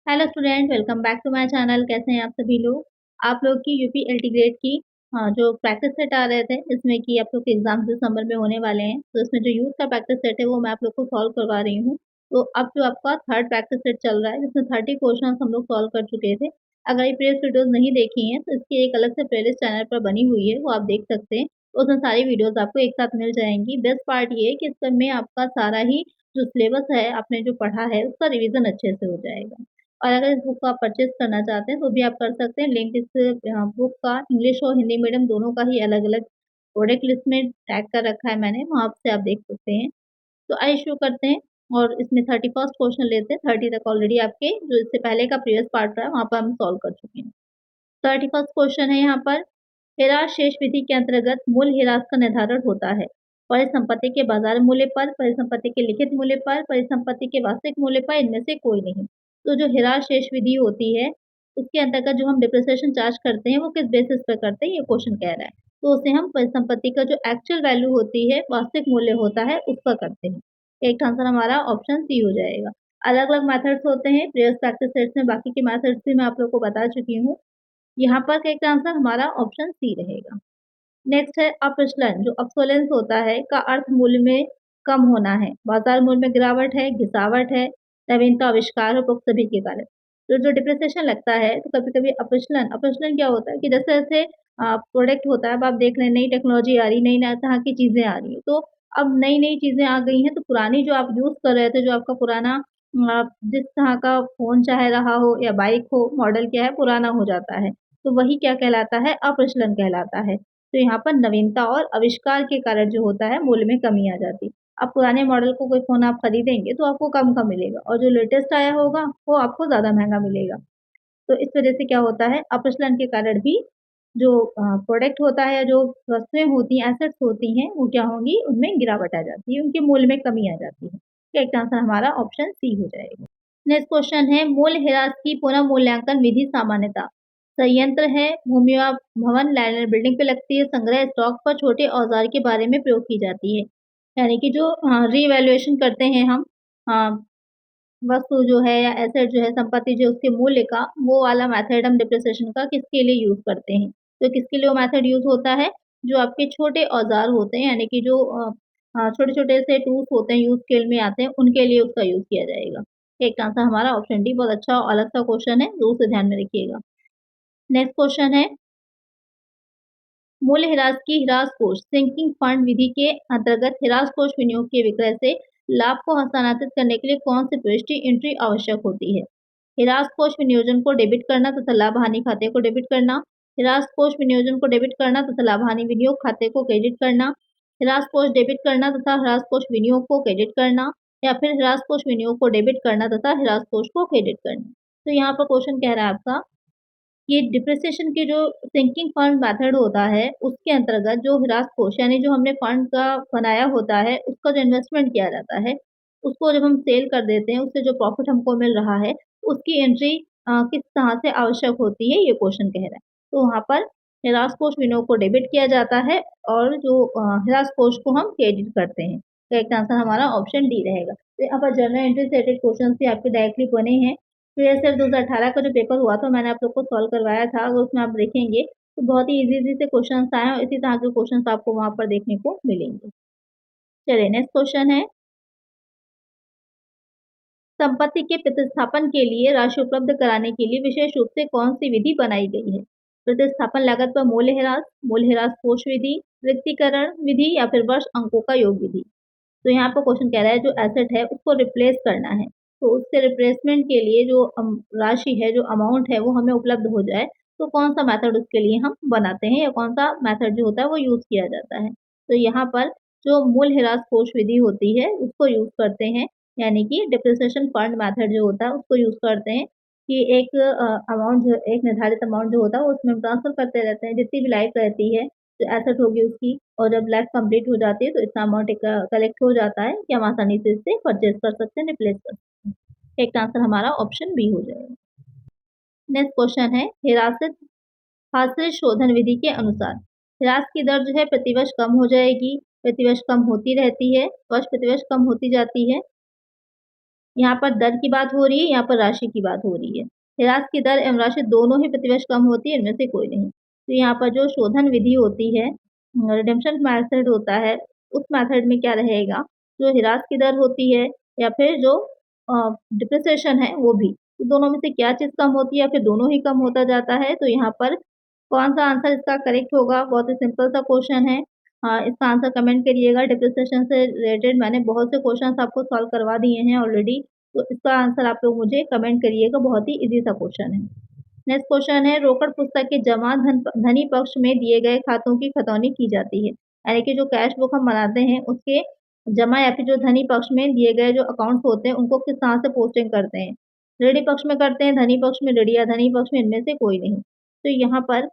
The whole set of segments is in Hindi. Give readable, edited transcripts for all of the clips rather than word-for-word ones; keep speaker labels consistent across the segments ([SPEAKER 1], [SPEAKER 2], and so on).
[SPEAKER 1] Hello student, welcome back to my channel. कैसे हैं आप सभी लोग। आप लोग की यूपी एलटी ग्रेड की जो प्रैक्टिस सेट आ रहे थे, इसमें कि आप लोग के एग्जाम दिसंबर में होने वाले हैं, तो इसमें जो यूथ का प्रैक्टिस सेट है वो मैं आप लोग को सॉल्व करवा रही हूँ। तो अब जो आपका थर्ड प्रैक्टिस सेट चल रहा है, जिसमें 30 क्वेश्चन हम लोग सॉल्व कर चुके थे। अगर ये प्रीवियस वीडियोज नहीं देखी हैं तो इसकी एक अलग से प्लेलिस्ट चैनल पर बनी हुई है, वो आप देख सकते हैं। तो उसमें सारी वीडियोज आपको एक साथ मिल जाएंगी। बेस्ट पार्ट ये है कि इसमें आपका सारा ही जो सिलेबस है, आपने जो पढ़ा है, उसका रिविजन अच्छे से हो जाएगा। और अगर इस बुक को आप परचेज़ करना चाहते हैं तो भी आप कर सकते हैं। लिंक इस बुक का इंग्लिश और हिंदी मीडियम दोनों का ही अलग-अलग प्रोडक्ट लिस्ट में टैग कर रखा है मैंने, वहाँ से आप देख सकते हैं। तो आइए शुरू करते हैं और इसमें 31st क्वेश्चन लेते हैं। 30 तक ऑलरेडी आपके जो इससे पहले का प्रीवियस पार्ट रहा है, वहाँ पर हम सॉल्व कर चुके हैं। 31st क्वेश्चन है यहाँ पर, हीरास शेष विधि के अंतर्गत मूल हीरास का निर्धारण होता है परिसंपत्ति के बाजार मूल्य पर, परिसंपत्ति के लिखित मूल्य पर, परिसंपत्ति के वास्तविक मूल्य पर, इनमें से कोई नहीं। तो जो हीरास शेष विधि होती है, उसके अंतर्गत जो हम डिप्रिसिएशन चार्ज करते हैं वो किस बेसिस पर करते हैं, ये क्वेश्चन कह रहा है। तो उसे हम परिसंपत्ति का जो एक्चुअल वैल्यू होती है, वास्तविक मूल्य होता है, उस पर करते हैं। एक आंसर हमारा ऑप्शन सी हो जाएगा। अलग अलग मेथड्स होते हैं प्रीवियस प्रैक्टिस सेट्स में, बाकी के मेथड्स भी मैं आप लोग को बता चुकी हूँ। यहाँ पर करेक्ट आंसर हमारा ऑप्शन सी रहेगा। नेक्स्ट है अप्रचलन, जो ऑब्सोलेंस होता है का अर्थ मूल्य में कम होना है, बाजार मूल्य में गिरावट है, घिसावट है, नवीनता आविष्कार है, उपरोक्त सभी के कारण। तो जो डिप्रिसिएशन लगता है तो कभी कभी अप्रचलन अप्रचलन क्या होता है कि जैसे जैसे प्रोडक्ट होता है, अब आप देख रहे हैं नई टेक्नोलॉजी आ रही, नई नई तरह की चीजें आ रही है, तो अब नई नई चीजें आ गई हैं, तो पुरानी जो आप यूज कर रहे थे, जो आपका पुराना जिस तरह का फोन चाहे रहा हो या बाइक हो, मॉडल क्या है, पुराना हो जाता है। तो वही क्या कहलाता है, अप्रचलन कहलाता है। तो यहाँ पर नवीनता और आविष्कार के कारण जो होता है, मूल्य में कमी आ जाती है। अब पुराने मॉडल को कोई फ़ोन आप खरीदेंगे तो आपको कम का मिलेगा और जो लेटेस्ट आया होगा वो आपको ज़्यादा महँगा मिलेगा। तो इस वज़ह से क्या होता है, अप्रचलन के कारण भी जो प्रोडक्ट होता है, जो वस्तुएँ होती हैं, एसेट्स होती हैं, वो क्या होंगी, उनमें गिरावट आ जाती है, उनके मूल्य में कमी आ जाती है। करेक्ट आंसर हमारा ऑप्शन सी हो जाएगा। नेक्स्ट क्वेश्चन है, मूल्यह्रास की पुनः मूल्यांकन विधि सामान्यतः संयंत्र है, भूमि व भवन लैंड बिल्डिंग पे लगती है, संग्रह स्टॉक पर, छोटे औजार के बारे में प्रयोग की जाती है। यानी कि जो रीवैल्यूएशन करते हैं हम वस्तु जो है या एसेट जो है, संपत्ति जो है, उसके मूल्य का, वो वाला मेथड हम डिप्रिसिएशन का किसके लिए यूज़ करते हैं। तो किसके लिए वो मेथड यूज़ होता है, जो आपके छोटे औजार होते हैं, यानी कि जो छोटे-छोटे से टूल्स होते हैं, यूज़ स्केल में आते हैं, उनके लिए उसका यूज़ किया जाएगा। एक आंसर हमारा ऑप्शन डी बहुत अच्छा और अलग सा क्वेश्चन है, ज़रूर से ध्यान में रखिएगा। नेक्स्ट क्वेश्चन है, मूल्यह्रास की ह्रास कोष सिंकिंग फंड विधि के अंतर्गत ह्रास कोष विनियोग के विक्रय से लाभ को हस्तांतरित करने के लिए कौन सी प्रविष्टि एंट्री आवश्यक होती है। ह्रास कोष विनियोजन को डेबिट करना तथा लाभ हानि खाते को डेबिट करना, ह्रास कोष विनियोजन को डेबिट करना तथा लाभ हानि विनियोग खाते को क्रेडिट करना, ह्रास कोष डेबिट करना तथा ह्रास कोष विनियोग को क्रेडिट करना, या फिर ह्रास कोष विनियोग को डेबिट करना तथा ह्रास कोष को क्रेडिट करना। तो यहाँ पर क्वेश्चन कह रहा है आपका ये डिप्रिसिएशन की जो सिंकिंग फंड मेथड होता है, उसके अंतर्गत जो ह्रास कोष यानी जो हमने फंड का बनाया होता है, उसका जो इन्वेस्टमेंट किया जाता है, उसको जब हम सेल कर देते हैं, उससे जो प्रॉफिट हमको मिल रहा है, उसकी एंट्री किस तरह से आवश्यक होती है, ये क्वेश्चन कह रहा है। तो वहाँ पर ह्रास कोष विनियोग को डेबिट किया जाता है और जो ह्रास कोष को हम क्रेडिट करते हैं। करेक्ट आंसर हमारा ऑप्शन डी रहेगा। तो यहाँ पर जर्नल एंट्री से रिलेटेड क्वेश्चन भी आपके डायरेक्टली बने हैं। प्रीवियस ईयर 2018 का जो पेपर हुआ था, मैंने आप लोग को सॉल्व करवाया था, अगर उसमें आप देखेंगे तो बहुत ही इजी से क्वेश्चंस आए हैं और इसी तरह के क्वेश्चंस आपको वहाँ पर देखने को मिलेंगे। चलिए नेक्स्ट क्वेश्चन है, संपत्ति के प्रतिस्थापन के लिए राशि उपलब्ध कराने के लिए विशेष रूप से कौन सी विधि बनाई गई है। प्रतिस्थापन लागत पर मूल्यह्रास कोष विधि, रिक्तीकरण विधि, या फिर वर्ष अंकों का योग विधि। तो यहाँ पर क्वेश्चन कह रहा है जो एसेट है उसको रिप्लेस करना है, तो उसके रिप्लेसमेंट के लिए जो राशि है, जो अमाउंट है, वो हमें उपलब्ध हो जाए, तो कौन सा मेथड उसके लिए हम बनाते हैं या कौन सा मेथड जो होता है वो यूज़ किया जाता है। तो यहाँ पर जो मूल्यह्रास कोष विधि होती है उसको यूज़ करते हैं, यानी कि डिप्रिसिएशन फंड मेथड जो होता है उसको यूज़ करते हैं कि एक अमाउंट जो एक निर्धारित अमाउंट जो होता है उसमें हम ट्रांसफर करते रहते हैं, जितनी भी लाइफ रहती है जो एसेट होगी उसकी, और जब लाइफ कंप्लीट हो जाती है तो इतना अमाउंट एक कलेक्ट हो जाता है कि हम आसानी से इसे परचेज कर सकते हैं, रिप्लेस कर सकते हैं। एक आंसर हमारा ऑप्शन बी हो जाएगा। नेक्स्ट क्वेश्चन है, हिरासत हासिल शोधन विधि के अनुसार ह्रास की दर जो है प्रतिवर्ष कम हो जाएगी, प्रतिवर्ष कम होती रहती है, वर्ष प्रतिवर्ष कम होती जाती है, यहाँ पर दर की बात हो रही है, यहाँ पर राशि की बात हो रही है। ह्रास की दर एवं राशि दोनों ही प्रतिवर्ष कम होती है, इनमें से कोई नहीं। तो यहाँ पर जो शोधन विधि होती है, रिडेम्पशन मेथड होता है, उस मेथड में क्या रहेगा, जो ह्रास की दर होती है या फिर जो डिप्रिसिएशन है वो भी, तो दोनों में से क्या चीज़ कम होती है या फिर दोनों ही कम होता जाता है, तो यहाँ पर कौन-सा आंसर इसका करेक्ट होगा? बहुत ही सिंपल सा क्वेश्चन है। इसका आंसर कमेंट करिएगा। डिप्रिसिएशन से रिलेटेड मैंने बहुत से क्वेश्चन्स आपको सॉल्व करवा दिए हैं ऑलरेडी, तो इसका आंसर आप लोग मुझे कमेंट करिएगा, बहुत ही ईज़ी सा क्वेश्चन है। नेक्स्ट क्वेश्चन है रोकड़ पुस्तक के जमा धनी पक्ष में दिए गए खातों की खतौनी की जाती है। यानी कि जो कैश बुक हम बनाते हैं उसके जमा या फिर जो धनी पक्ष में दिए गए जो अकाउंट्स होते हैं उनको किस तरह से पोस्टिंग करते हैं। ऋणी पक्ष में करते हैं, धनी पक्ष में, ऋणी या धनी पक्ष में, इनमें से कोई नहीं। तो यहाँ पर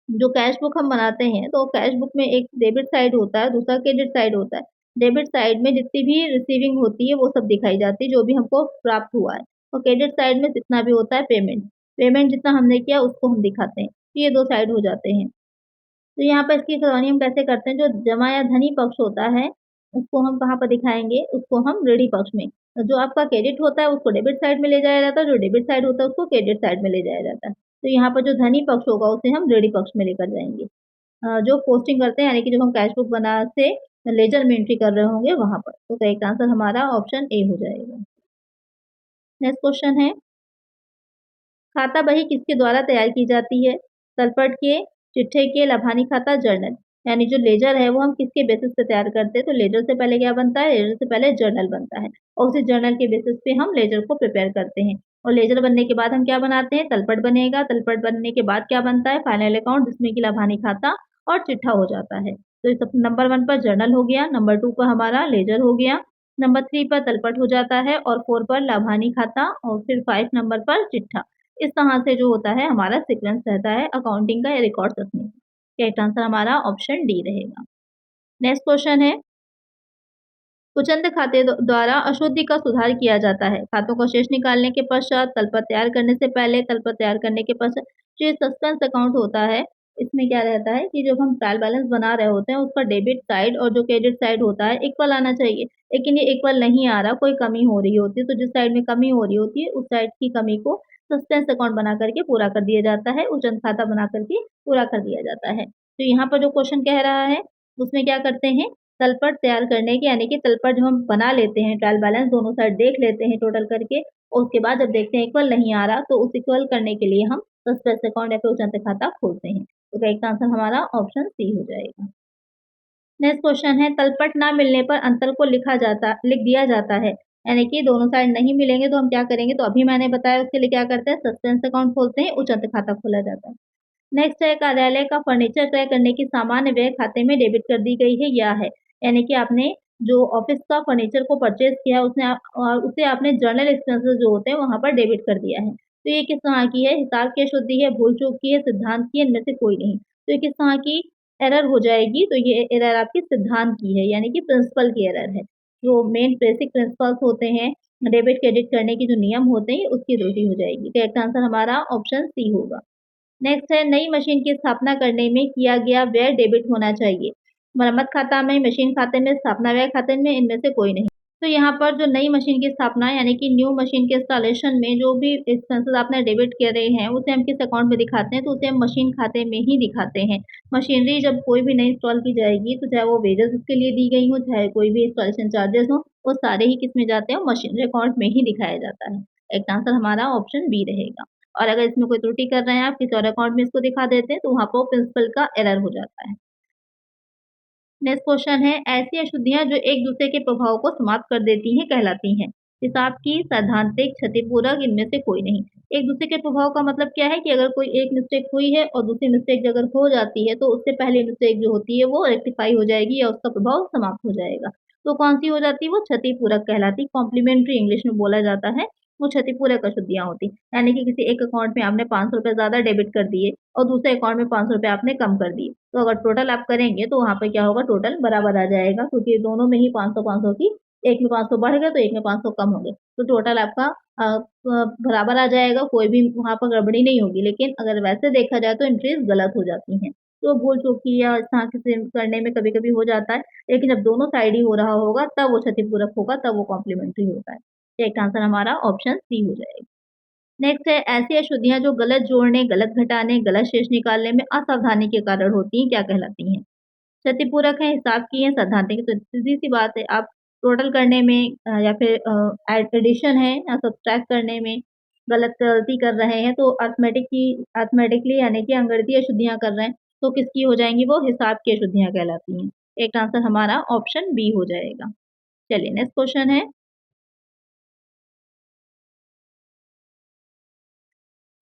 [SPEAKER 1] जो कैश बुक हम बनाते हैं तो कैश बुक में एक डेबिट साइड होता है, दूसरा क्रेडिट साइड होता है। डेबिट साइड में जितनी भी रिसीविंग होती है वो सब दिखाई जाती है जो भी हमको प्राप्त हुआ है, और क्रेडिट साइड में जितना भी होता है पेमेंट, पेमेंट जितना हमने किया उसको हम दिखाते हैं। तो ये 2 साइड हो जाते हैं। तो यहाँ पर इसकी खतौनी हम कैसे करते हैं, जो जमा या धनी पक्ष होता है उसको हम कहाँ पर दिखाएँगे, उसको हम ऋणी पक्ष में। जो आपका क्रेडिट होता है उसको डेबिट साइड में ले जाया जाता है, जो डेबिट साइड होता है उसको क्रेडिट साइड में ले जाया जाता है। तो यहाँ पर जो धनी पक्ष होगा उसे हम ऋणी पक्ष में लेकर जाएँगे। जो पोस्टिंग करते हैं यानी कि जब हम कैश बुक बना से लेजर में एंट्री कर रहे होंगे वहाँ पर। तो करेक्ट आंसर हमारा ऑप्शन ए हो जाएगा। नेक्स्ट क्वेश्चन है खाता बही किसके द्वारा तैयार की जाती है? तलपट के, चिट्ठे के, लाभानी खाता, जर्नल। यानी जो लेजर है वो हम किसके बेसिस पे तैयार करते हैं? तो लेजर से पहले क्या बनता है? लेजर से पहले जर्नल बनता है, और उसी जर्नल के बेसिस पे हम लेजर को प्रिपेयर करते हैं। और लेजर बनने के बाद हम क्या बनाते हैं? तलपट बनेगा, तलपट बनने के बाद क्या बनता है? फाइनल अकाउंट, जिसमें कि लाभानी खाता और चिट्ठा हो जाता है। तो इस नंबर 1 पर जर्नल हो गया, नंबर 2 पर हमारा लेजर हो गया, नंबर 3 पर तलपट हो जाता है, और 4 पर लाभानी खाता, और फिर 5 नंबर पर चिट्ठा। इस तरह से जो होता है हमारा सीक्वेंस रहता है अकाउंटिंग का या रिकॉर्ड्स रखने का। करेक्ट आंसर हमारा ऑप्शन डी रहेगा। नेक्स्ट क्वेश्चन है कुचंद खाते द्वारा अशुद्धि का सुधार किया जाता है। खातों का शेष निकालने के पश्चात, तलपट तैयार करने से पहले, तलपट तैयार करने के पश्चात। जो ये सस्पेंस अकाउंट होता है इसमें क्या रहता है कि जब हम ट्रायल बैलेंस बना रहे होते हैं उसका डेबिट साइड और जो क्रेडिट साइड होता है इक्वल आना चाहिए, लेकिन ये इक्वल नहीं आ रहा, कोई कमी हो रही होती है। तो जिस साइड में कमी हो रही होती है उस साइड की कमी को सस्पेंस अकाउंट बना करके पूरा कर दिया जाता है, उचंद खाता बना करके पूरा कर दिया जाता है। तो यहाँ पर जो क्वेश्चन कह रहा है उसमें क्या करते हैं, तलपट तैयार करने के यानी कि तलपट जब हम बना लेते हैं, ट्रायल बैलेंस दोनों साइड देख लेते हैं टोटल करके, और उसके बाद जब देखते हैं इक्वल नहीं आ रहा तो उस इक्वल करने के लिए हम सस्पेंस अकाउंट या फिर उचंत खाता खोलते हैं। तो करेक्ट आंसर हमारा ऑप्शन सी हो जाएगा। नेक्स्ट क्वेश्चन है तलपट ना मिलने पर अंतर को लिख दिया जाता है, यानी कि दोनों साइड नहीं मिलेंगे तो हम क्या करेंगे, तो अभी मैंने बताया उसके लिए क्या करते हैं, सस्पेंस अकाउंट खोलते हैं, उचंत खाता खोला जाता है। नेक्स्ट है कार्यालय का फर्नीचर क्रय करने की सामान्य व्यय खाते में डेबिट कर दी गई है या है, यानी कि आपने जो ऑफिस का फर्नीचर को परचेज किया है उसने और उसे आपने जर्नल एक्सपेंसेस जो होते हैं वहाँ पर डेबिट कर दिया है। तो ये किस तरह की है, हिसाब की अशुद्धि है, भूल चूक की है, सिद्धांत की है, इनमें से कोई नहीं। तो ये किस तरह की एरर हो जाएगी, तो ये एरर आपकी सिद्धांत की है, यानी कि प्रिंसिपल की एरर है। जो मेन बेसिक प्रिंसिपल्स होते हैं डेबिट क्रेडिट करने के जो नियम होते हैं उसकी त्रुटि हो जाएगी। करेक्ट आंसर हमारा ऑप्शन सी होगा। नेक्स्ट है नई मशीन की स्थापना करने में किया गया व्यय डेबिट होना चाहिए। मरम्मत खाता में, मशीन खाते में, स्थापना व्यय खाते में, इनमें से कोई नहीं। तो यहाँ पर जो नई मशीन की स्थापना यानी कि न्यू मशीन के इंस्टॉलेशन में जो भी एक्सपेंसेस आपने डेबिट करे हैं उसे हम किस अकाउंट में दिखाते हैं, तो उसे हम मशीन खाते में ही दिखाते हैं। मशीनरी जब कोई भी नई इंस्टॉल की जाएगी तो चाहे वो वेजेस उसके लिए दी गई हो, चाहे कोई भी इंस्टॉलेशन चार्जेस हो, वो सारे ही किस में जाते हैं, मशीनरी अकाउंट में ही दिखाया जाता है। एक आंसर हमारा ऑप्शन बी रहेगा। और अगर इसमें कोई त्रुटि कर रहे हैं आप किसी और अकाउंट में इसको दिखा देते हैं तो वहाँ पर प्रिंसिपल का एरर हो जाता है। नेक्स्ट क्वेश्चन है ऐसी अशुद्धियाँ जो एक दूसरे के प्रभाव को समाप्त कर देती हैं कहलाती हैं। हिसाब की, सैद्धांतिक, क्षतिपूरक, इनमें से कोई नहीं। एक दूसरे के प्रभाव का मतलब क्या है कि अगर कोई एक मिस्टेक हुई है और दूसरी मिस्टेक अगर हो जाती है तो उससे पहली मिस्टेक जो होती है वो रेक्टिफाई हो जाएगी या उसका प्रभाव समाप्त हो जाएगा। तो कौन सी हो जाती है, वो क्षतिपूरक कहलाती, कॉम्प्लीमेंट्री इंग्लिश में बोला जाता है। वो क्षतिपूरक अशुद्धियाँ होती, यानी कि किसी एक अकाउंट में आपने ₹500 ज़्यादा डेबिट कर दिए और दूसरे अकाउंट में ₹500 आपने कम कर दिए। तो अगर टोटल आप करेंगे तो वहाँ पे क्या होगा, टोटल बराबर आ जाएगा, क्योंकि दोनों में ही 500-500 की, एक में 500 बढ़ गए तो एक में 500 कम हो गए। तो टोटल आपका बराबर आ जाएगा, कोई भी वहाँ पर गड़बड़ी नहीं होगी। लेकिन अगर वैसे देखा जाए तो एंट्रीज़ गलत हो जाती हैं। तो भूल-चूक की या इस तरह से करने में कभी-कभी हो जाता है, लेकिन जब दोनों साइड ही हो रहा होगा तब वो क्षतिपूरक होगा, तब वो कॉम्प्लीमेंट्री होता है। एक आंसर हमारा ऑप्शन सी हो जाएगा। नेक्स्ट है ऐसी अशुद्धियाँ जो गलत जोड़ने, गलत घटाने, गलत शेष निकालने में असावधानी के कारण होती हैं, क्या कहलाती हैं? क्षतिपूरक है, हिसाब की है, सैद्धांतिक तो सीधी-सी बात है, आप टोटल करने में या फिर एडिशन है या सब्ट्रैक्ट करने में गलती कर रहे हैं, तो अरिथमेटिकली यानी कि अंकगणितीय अशुद्धियाँ कर रहे हैं, तो किसकी हो जाएँगी वो? हिसाब की अशुद्धियाँ कहलाती हैं। एक आंसर हमारा ऑप्शन बी हो जाएगा। चलिए नेक्स्ट क्वेश्चन है,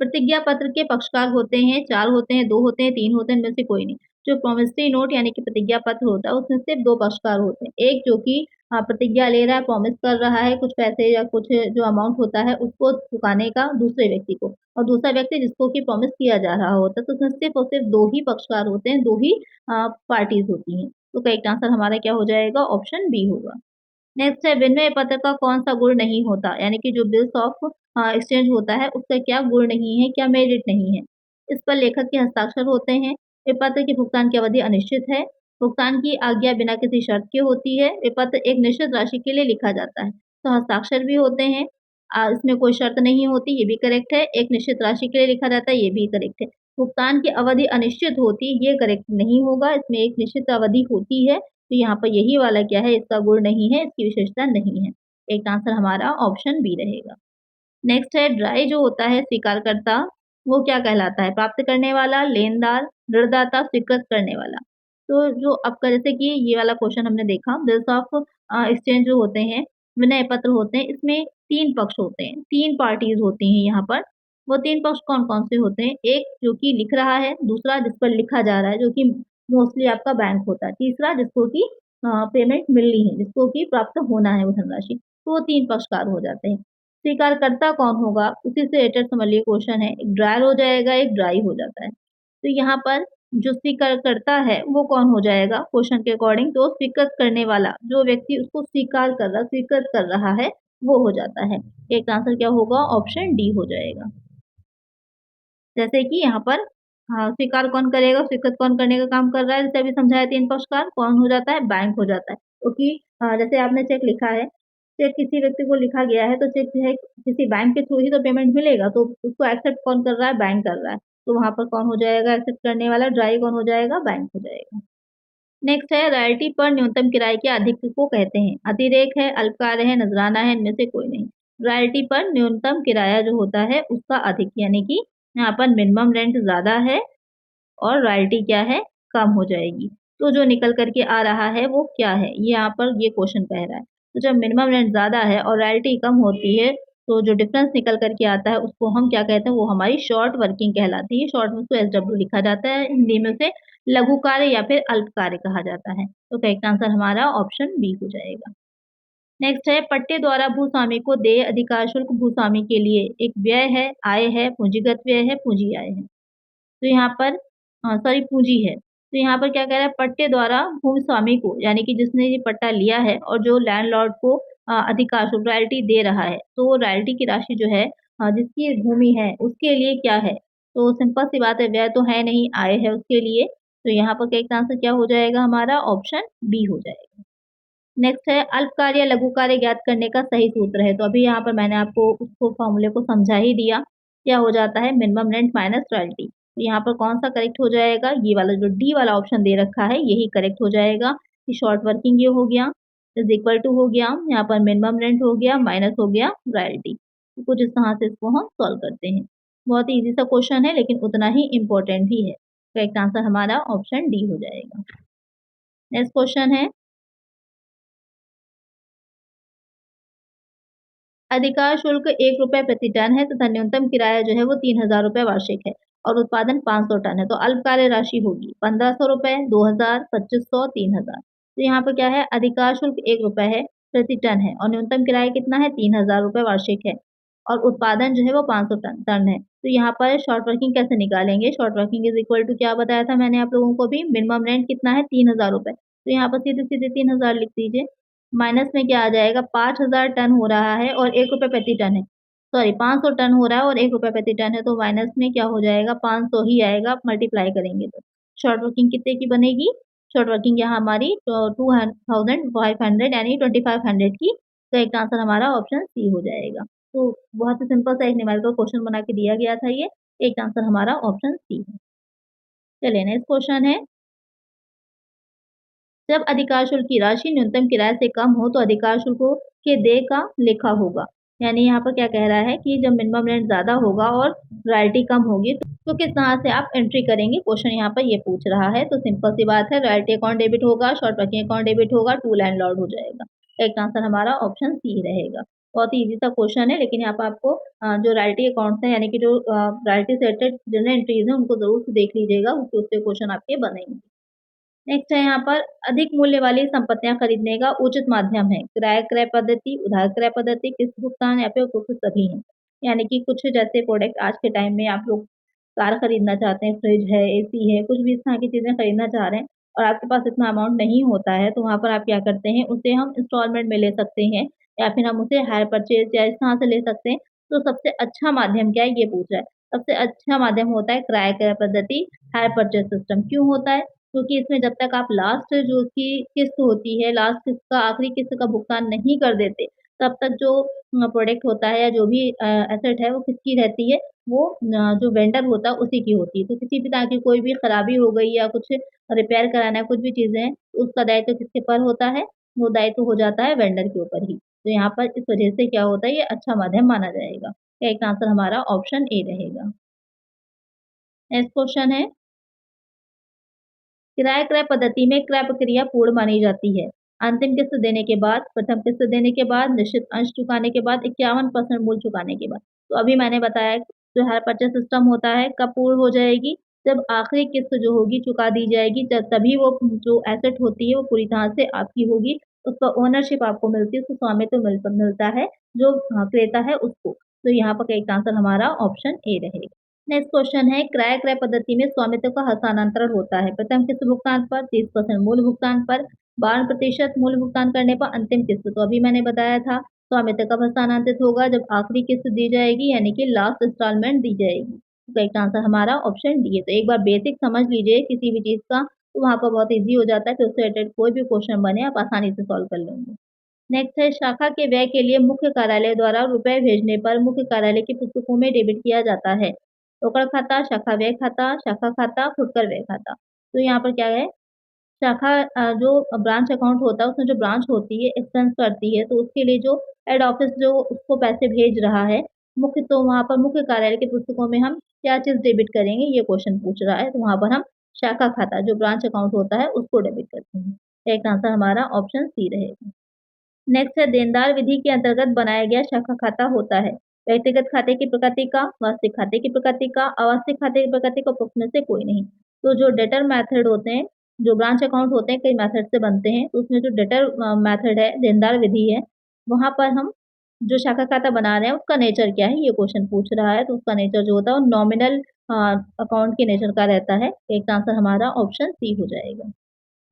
[SPEAKER 1] प्रतिज्ञा पत्र के पक्षकार होते हैं, 4 होते हैं, 2 होते हैं, 3 होते हैं, इनमें से कोई नहीं। जो प्रॉमिसरी नोट यानी कि प्रतिज्ञा पत्र होता है, उसमें सिर्फ़ 2 पक्षकार होते हैं। एक जो कि प्रतिज्ञा ले रहा है, प्रॉमिस कर रहा है कुछ पैसे या कुछ जो अमाउंट होता है, उसको चुकाने का दूसरे व्यक्ति को, और दूसरा व्यक्ति जिसको कि प्रॉमिस किया जा रहा होता है, तो उसमें सिर्फ़ और सिर्फ़ 2 ही पक्षकार होते हैं, 2 ही पार्टीज़ होती हैं। तो करेक्ट आंसर हमारा क्या हो जाएगा? ऑप्शन बी होगा। नेक्स्ट है विनिमय पत्र का कौन-सा गुण नहीं होता? यानी कि जो बिल्स ऑफ एक्सचेंज होता है उसका क्या गुण नहीं है, क्या मेरिट नहीं है? इस पर लेखक के हस्ताक्षर होते हैं, विपत्र के भुगतान की अवधि अनिश्चित है, भुगतान की आज्ञा बिना किसी शर्त के होती है, विपत्र एक निश्चित राशि के लिए लिखा जाता है। तो हस्ताक्षर भी होते हैं, इसमें कोई शर्त नहीं होती, ये भी करेक्ट है, एक निश्चित राशि के लिए लिखा जाता है, ये भी करेक्ट है। भुगतान की अवधि अनिश्चित होती, ये करेक्ट नहीं होगा, इसमें एक निश्चित अवधि होती है, तो यहाँ पर यही वाला क्या है, इसका गुण नहीं है, इसकी विशेषता नहीं है। एक आंसर हमारा ऑप्शन बी रहेगा। नेक्स्ट है ड्राई जो होता है स्वीकारकर्ता, वो क्या कहलाता है? प्राप्त करने वाला, लेनदार, ऋणदाता, स्वीकृत करने वाला। तो जो आपका जैसे कि ये वाला क्वेश्चन हमने देखा, बिल्स ऑफ एक्सचेंज जो होते हैं, विनय पत्र होते हैं, इसमें 3 पक्ष होते हैं, 3 पार्टीज़ होती हैं यहाँ पर। वो 3 पक्ष कौन-कौन से होते हैं? एक जो कि लिख रहा है, दूसरा जिस पर लिखा जा रहा है, जो कि मोस्टली आपका बैंक होता है, तीसरा जिसको कि पेमेंट मिलनी है, जिसको कि प्राप्त होना है वो धनराशि। तो वो 3 पक्षकार हो जाते हैं। स्वीकारकर्ता कौन होगा? उसी से रिलेटेड समझ लीजिए क्वेश्चन है, एक ड्रायर हो जाएगा, एक ड्राई हो जाता है। तो यहाँ पर जो स्वीकारकर्ता है, वो कौन हो जाएगा क्वेश्चन के अकॉर्डिंग? तो स्वीकृत करने वाला, जो व्यक्ति उसको स्वीकार कर रहा, स्वीकृत कर रहा है, वो हो जाता है। एक आंसर क्या होगा? ऑप्शन डी हो जाएगा। जैसे कि यहाँ पर स्वीकार कौन करेगा, स्वीकृत कौन करने का काम कर रहा है, जैसे अभी समझाया 3 पक्षकार, कौन हो जाता है? बैंक हो जाता है। क्योंकि जैसे आपने चेक लिखा है, चेक किसी व्यक्ति को लिखा गया है, तो चेक जो है किसी बैंक के थ्रू ही तो पेमेंट मिलेगा, तो उसको एक्सेप्ट कौन कर रहा है? बैंक कर रहा है। तो वहाँ पर कौन हो जाएगा एक्सेप्ट करने वाला? ड्राई कौन हो जाएगा? बैंक हो जाएगा। नेक्स्ट है रॉयल्टी पर न्यूनतम किराए के अधिक को कहते हैं। अतिरेक है, अल्पकार्य है, नजराना है, इनमें से कोई नहीं। रॉयल्टी पर न्यूनतम किराया जो होता है उसका अधिक, यानी कि यहाँ पर मिनिमम रेंट ज़्यादा है और रॉयल्टी क्या है? कम हो जाएगी। तो जो निकल कर के आ रहा है वो क्या है? ये यहाँ पर ये क्वेश्चन कह रहा है। तो जब मिनिमम रेंट ज़्यादा है और रॉयल्टी कम होती है, तो जो डिफरेंस निकल कर के आता है उसको हम क्या कहते हैं? वो हमारी शॉर्ट वर्किंग कहलाती है। शॉर्ट में उसको एसडब्ल्यू लिखा जाता है, हिंदी में उसे लघु कार्य या फिर अल्प कार्य कहा जाता है। तो करेक्ट आंसर हमारा ऑप्शन बी हो जाएगा। नेक्स्ट है पट्टे द्वारा भूस्वामी को देय अधिकार शुल्क भूस्वामी के लिए एक व्यय है, आय है, पूंजीगत व्यय है, पूंजी आय है। तो यहाँ पर सॉरी पूँजी है। तो यहाँ पर क्या कह रहा है पट्टे द्वारा भूमि स्वामी को यानी कि जिसने ये पट्टा लिया है और जो लैंडलॉर्ड को अधिकार शुल्क रॉयल्टी दे रहा है, तो वो रॉयल्टी की राशि जो है जिसकी भूमि है उसके लिए क्या है? तो सिंपल सी बात है व्यय तो है नहीं, आय है उसके लिए। तो यहाँ पर करेक्ट आंसर क्या हो जाएगा हमारा? ऑप्शन बी हो जाएगा। नेक्स्ट है अल्प कार्य या लघु कार्य ज्ञात करने का सही सूत्र है। तो अभी यहाँ पर मैंने आपको उसको फ़ॉर्मूले को समझा ही दिया। क्या हो जाता है मिनिमम रेंट माइनस रॉयल्टी। तो यहाँ पर कौन-सा करेक्ट हो जाएगा? ये वाला जो डी वाला ऑप्शन दे रखा है यही करेक्ट हो जाएगा कि शॉर्ट वर्किंग ये हो गया, इज़ इक्वल टू हो गया, यहाँ पर मिनिमम रेंट हो गया, माइनस हो गया रॉयल्टी। तो कुछ इस तरह से इसको हम सॉल्व करते हैं। बहुत ईज़ी सा क्वेश्चन है लेकिन उतना ही इम्पोर्टेंट भी है। करेक्ट आंसर हमारा ऑप्शन डी हो जाएगा। नेक्स्ट क्वेश्चन है अधिकार शुल्क ₹1 प्रति टन है तथा न्यूनतम किराया जो है वो ₹3000 वार्षिक है और उत्पादन 500 टन है। तो अल्प कार्य राशि होगी ₹1500, 2000, 2500, 3000। तो यहाँ पर क्या है अधिकार शुल्क ₹1 है प्रति टन है और न्यूनतम किराया कितना है ₹3000 वार्षिक है और उत्पादन जो है वो 500 टन टन है। तो यहाँ पर शॉर्ट वर्किंग कैसे निकालेंगे? Short working is equal to क्या बताया था मैंने आप लोगों को भी मिनिमम रेंट कितना है ₹3000। तो यहाँ पर सीधे-सीधे 3000 लिख दीजिए। माइनस में क्या आ जाएगा 5000 टन हो रहा है और ₹1 प्रति टन है। सॉरी 500 टन हो रहा है और ₹1 प्रति टन है तो माइनस में क्या हो जाएगा 500 ही आएगा आप मल्टीप्लाई करेंगे तो। शॉर्ट वर्किंग कितने की बनेगी? शॉर्ट वर्किंग यहाँ हमारी 2500 यानी 2500 की तो एक आंसर हमारा ऑप्शन सी हो जाएगा। तो बहुत ही सिंपल सा एक न्यूमेरिकल क्वेश्चन बना के दिया गया था ये, एक आंसर हमारा ऑप्शन सी है। चलिए नेक्स्ट क्वेश्चन है, जब अधिकार शुल्क की राशि न्यूनतम किराए से कम हो तो अधिकार शुल्कों के देय का लेखा होगा। यानी यहाँ पर क्या कह रहा है कि जब मिनिमम रेंट ज़्यादा होगा और रॉयल्टी कम होगी तो किस तरह से आप एंट्री करेंगे, क्वेश्चन यहाँ पर ये पूछ रहा है। तो सिंपल सी बात है, रॉयल्टी अकाउंट डेबिट होगा, शॉर्ट वर्किंग अकाउंट डेबिट होगा, टू लैंडलॉर्ड हो जाएगा। एक आंसर हमारा ऑप्शन सी रहेगा। बहुत ही ईजी सा क्वेश्चन है, लेकिन यहाँ पर आपको जो रॉयल्टी अकाउंट्स हैं यानी कि जो रॉयल्टी से रिलेटेड जनरल एंट्रीज हैं उनको जरूर से देख लीजिएगा, क्योंकि उससे क्वेश्चन आपके बनेंगे। नेक्स्ट है यहाँ पर अधिक मूल्य वाली संपत्तियां खरीदने का उचित माध्यम है किराया क्रय पद्धति, उधार क्रय पद्धति, किस्त भुगतान या फिर उपरोक्त सभी है। यानी कि कुछ जैसे प्रोडक्ट आज के टाइम में आप लोग कार खरीदना चाहते हैं, फ्रिज है, एसी है, कुछ भी इस तरह की चीजें खरीदना चाह रहे हैं और आपके पास इतना अमाउंट नहीं होता है, तो वहां पर आप क्या करते हैं, उसे हम इंस्टॉलमेंट में ले सकते हैं या फिर हम उसे हायर परचेज या इस तरह से ले सकते हैं। तो सबसे अच्छा माध्यम क्या है ये पूछ रहा है। सबसे अच्छा माध्यम होता है किराया क्रय पद्धति, हायर परचेज सिस्टम। क्यों होता है? क्योंकि इसमें जब तक आप लास्ट जो उसकी किस्त होती है, लास्ट किस्त का आखिरी किस्त का भुगतान नहीं कर देते, तब तक जो प्रोडक्ट होता है या जो भी एसेट है वो किसकी रहती है, वो जो वेंडर होता है उसी की होती है। तो किसी भी तरह की कोई भी खराबी हो गई या कुछ रिपेयर कराना है, कुछ भी चीज़ें हैं, तो उसका दायित्व किसके ऊपर होता है? वो दायित्व हो जाता है वेंडर के ऊपर ही। तो यहाँ पर इस वजह से क्या होता है, ये अच्छा माध्यम माना जाएगा। एक आंसर हमारा ऑप्शन ए रहेगा। नेक्स्ट क्वेश्चन है, किराया क्रय पद्धति में क्रय प्रक्रिया पूर्ण मानी जाती है। अंतिम किस्त देने के बाद, प्रथम किस्त देने के बाद, निश्चित अंश चुकाने के बाद, 51% मूल्य चुकाने के बाद। तो अभी मैंने बताया जो हायर परचेज सिस्टम होता है कब पूर्ण हो जाएगी, जब आखिरी किस्त जो होगी चुका दी जाएगी, जब तभी वो जो एसेट होती है वो पूरी तरह से आपकी होगी, उस पर ओनरशिप आपको मिलती है, उसको स्वामित्व मिलता है जो क्रेता है उसको। तो यहाँ पर एक आंसर हमारा ऑप्शन ए रहेगा। नेक्स्ट क्वेश्चन है, क्रय क्रय पद्धति में स्वामित्व का हस्तांतरण होता है प्रथम किस्त भुगतान पर, 30% मूल भुगतान पर, 52% मूल भुगतान करने पर, अंतिम किस्त। तो अभी मैंने बताया था स्वामित्व कब हस्तांतरित होगा, जब आखिरी किस्त दी जाएगी यानी कि लास्ट इंस्टॉलमेंट दी जाएगी। तो एक आंसर हमारा ऑप्शन डी है। तो एक बार बेसिक समझ लीजिए किसी भी चीज का, तो वहां पर बहुत ईजी हो जाता है, फिर उससे रिलेटेड कोई भी क्वेश्चन बने आप आसानी से सॉल्व कर लेंगे। नेक्स्ट है, शाखा के व्यय के लिए मुख्य कार्यालय द्वारा रुपए भेजने पर मुख्य कार्यालय की पुस्तकों में डेबिट किया जाता है। रोकड़ खाता, शाखा व्यय खाता, शाखा खाता, फुटकर व्यय खाता। तो यहाँ पर क्या है, शाखा जो ब्रांच अकाउंट होता है उसमें जो ब्रांच होती है एक्सपेंस करती है, तो उसके लिए जो हेड ऑफिस जो उसको पैसे भेज रहा है मुख्य, तो वहाँ पर मुख्य कार्यालय की पुस्तकों में हम क्या चीज़ डेबिट करेंगे ये क्वेश्चन पूछ रहा है। तो वहाँ पर हम शाखा खाता जो ब्रांच अकाउंट होता है उसको डेबिट करते हैं। एक आंसर हमारा ऑप्शन सी रहेगा। नेक्स्ट है, देनदार विधि के अंतर्गत बनाया गया शाखा खाता होता है व्यक्तिगत खाते की प्रकृति का, वास्तविक खाते की प्रकृति का, अवास्तविक खाते की प्रकृति का, उपरोक्त में से कोई नहीं। तो जो डेटर मेथड होते हैं, जो ब्रांच अकाउंट होते हैं कई मेथड से बनते हैं, तो उसमें जो डेटर मेथड है, देनदार विधि है, वहां पर हम जो शाखा खाता बना रहे हैं उसका नेचर क्या है ये क्वेश्चन पूछ रहा है। तो उसका नेचर जो होता है वो नॉमिनल अकाउंट के नेचर का रहता है। एक आंसर हमारा ऑप्शन सी हो जाएगा।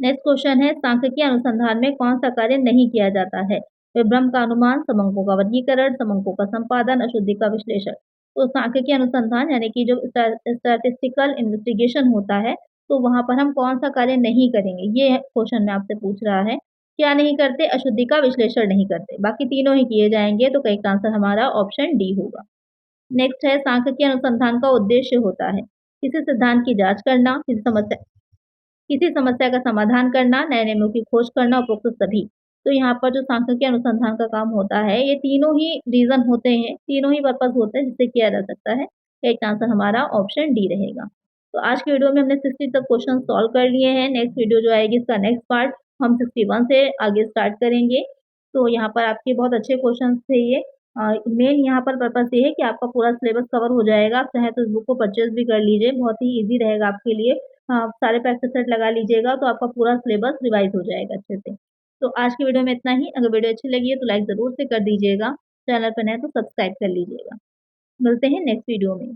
[SPEAKER 1] नेक्स्ट क्वेश्चन है, सांख्यिकीय अनुसंधान में कौन सा कार्य नहीं किया जाता है? विभ्रम का अनुमान, समंकों का वर्गीकरण, समंकों का संपादन, अशुद्धि का विश्लेषण। तो सांख्यिकीय अनुसंधान यानी कि जो स्टैटिस्टिकल इन्वेस्टिगेशन होता है, तो वहां पर हम कौन सा कार्य नहीं करेंगे ये क्वेश्चन में आपसे पूछ रहा है। क्या नहीं करते? अशुद्धि का विश्लेषण नहीं करते, बाकी तीनों ही किए जाएंगे। तो करेक्ट आंसर हमारा ऑप्शन डी होगा। नेक्स्ट है, सांख्यिकीय अनुसंधान का उद्देश्य होता है किसी सिद्धांत की जांच करना, किसी समस्या का समाधान करना, नए नियमों की खोज करना, उपरोक्त सभी। तो यहाँ पर जो सांख्यिकीय अनुसंधान का काम होता है, ये तीनों ही रीजन होते हैं, तीनों ही पर्पज होते हैं जिससे किया जा सकता है। एक आंसर हमारा ऑप्शन डी रहेगा। तो आज की वीडियो में हमने 60 तक क्वेश्चन सॉल्व कर लिए हैं। नेक्स्ट वीडियो जो आएगी इसका नेक्स्ट पार्ट हम 61 से आगे स्टार्ट करेंगे। तो यहाँ पर आपके बहुत अच्छे क्वेश्चन थे ये। मेन यहाँ पर पर्पज ये है कि आपका पूरा सिलेबस कवर हो जाएगा। आप चाहे तो इस बुक को परचेज भी कर लीजिए, बहुत ही ईजी रहेगा आपके लिए। हाँ, सारे प्रैक्टिस सेट लगा लीजिएगा तो आपका पूरा सिलेबस रिवाइज हो जाएगा अच्छे से। तो आज की वीडियो में इतना ही। अगर वीडियो अच्छी लगी है तो लाइक ज़रूर से कर दीजिएगा। चैनल पर नए तो सब्सक्राइब कर लीजिएगा। मिलते हैं नेक्स्ट वीडियो में।